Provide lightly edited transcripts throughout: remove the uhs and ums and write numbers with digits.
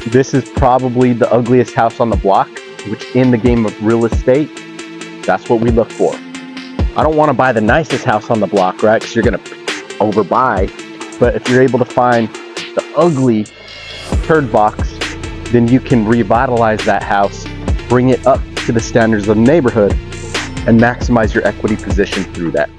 This is probably the ugliest house on the block, which in the game of real estate, that's what we look for. I don't want to buy the nicest house on the block, right? Because you're going to overbuy. But if you're able to find the ugly turd box, then you can revitalize that house, bring it up to the standards of the neighborhood, and maximize your equity position through that.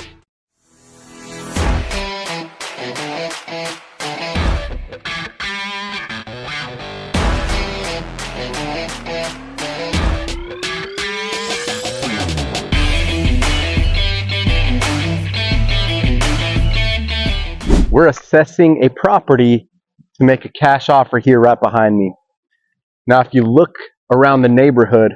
We're assessing a property to make a cash offer here right behind me. Now, if you look around the neighborhood,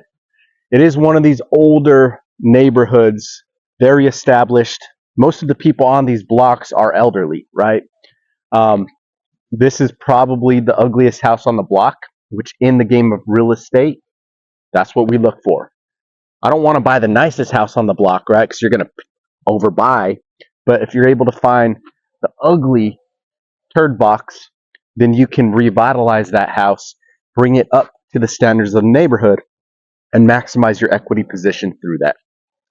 it is one of these older neighborhoods, very established. Most of the people on these blocks are elderly, right? This is probably the ugliest house on the block, which in the game of real estate, that's what we look for. I don't want to buy the nicest house on the block, right? Because you're going to overbuy. But if you're able to find the ugly turd box, then you can revitalize that house, bring it up to the standards of the neighborhood, and maximize your equity position through that.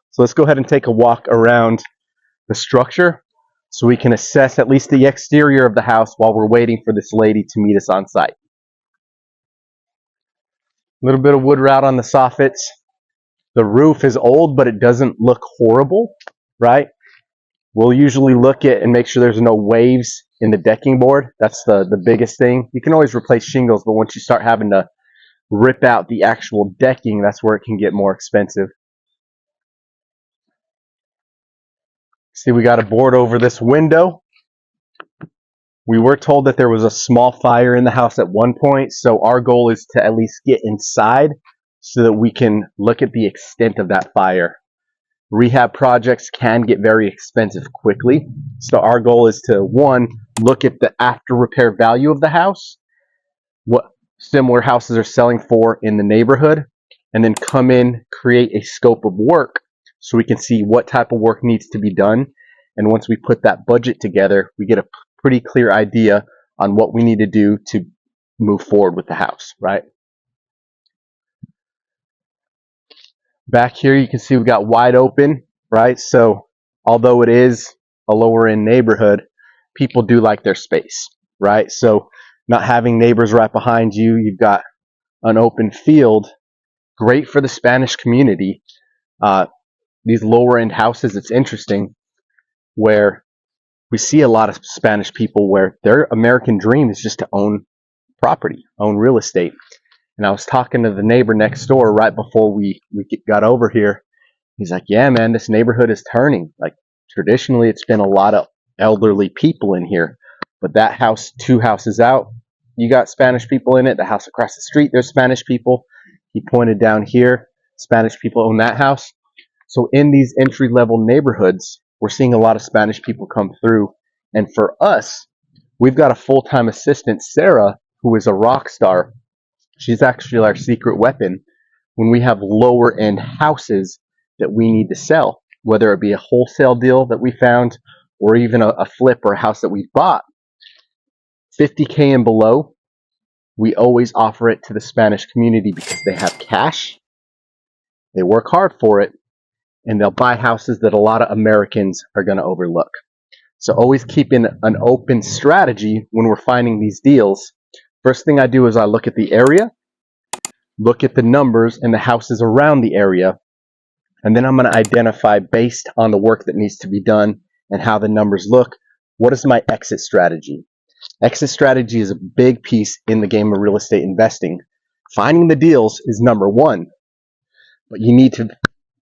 So let's go ahead and take a walk around the structure so we can assess at least the exterior of the house while we're waiting for this lady to meet us on site. A little bit of wood rot on the soffits. The roof is old, but it doesn't look horrible, right? We'll usually look at and make sure there's no waves in the decking board. That's the biggest thing. You can always replace shingles, but once you start having to rip out the actual decking, that's where it can get more expensive. See, we got a board over this window. We were told that there was a small fire in the house at one point, so our goal is to at least get inside so that we can look at the extent of that fire. Rehab projects can get very expensive quickly, so our goal is to, one, look at the after repair value of the house, what similar houses are selling for in the neighborhood, and then come in, create a scope of work so we can see what type of work needs to be done. And once we put that budget together, we get a pretty clear idea on what we need to do to move forward with the house, right? Back here, you can see we've got wide open, right? So although it is a lower end neighborhood, people do like their space, right? So not having neighbors right behind you, you've got an open field, great for the Spanish community. These lower end houses, it's interesting where we see a lot of Spanish people where their American dream is just to own property, own real estate. And I was talking to the neighbor next door right before we got over here. He's like, yeah, man, this neighborhood is turning. Like, traditionally, it's been a lot of elderly people in here. But that house, 2 houses out, you got Spanish people in it. The house across the street, there's Spanish people. He pointed down here, Spanish people own that house. So in these entry-level neighborhoods, we're seeing a lot of Spanish people come through. And for us, we've got a full-time assistant, Sarah, who is a rock star. She's actually our secret weapon when we have lower end houses that we need to sell, whether it be a wholesale deal that we found or even a flip or a house that we bought. $50K and below, we always offer it to the Spanish community because they have cash, they work hard for it, and they'll buy houses that a lot of Americans are going to overlook. So always keeping an open strategy when we're finding these deals. First thing I do is I look at the area, look at the numbers and the houses around the area, and then I'm going to identify based on the work that needs to be done and how the numbers look, what is my exit strategy? Exit strategy is a big piece in the game of real estate investing. Finding the deals is number one, but you need to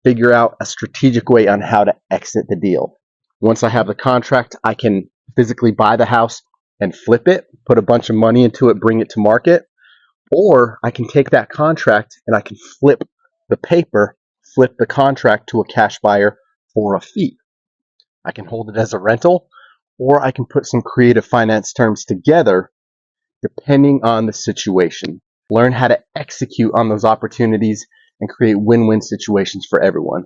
figure out a strategic way on how to exit the deal. Once I have the contract, I can physically buy the house and flip it, put a bunch of money into it, bring it to market, or I can take that contract and I can flip the paper, flip the contract to a cash buyer for a fee. I can hold it as a rental, or I can put some creative finance terms together depending on the situation. Learn how to execute on those opportunities and create win-win situations for everyone.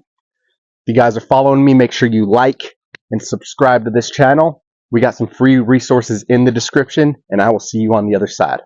If you guys are following me, make sure you like and subscribe to this channel. We got some free resources in the description, and I will see you on the other side.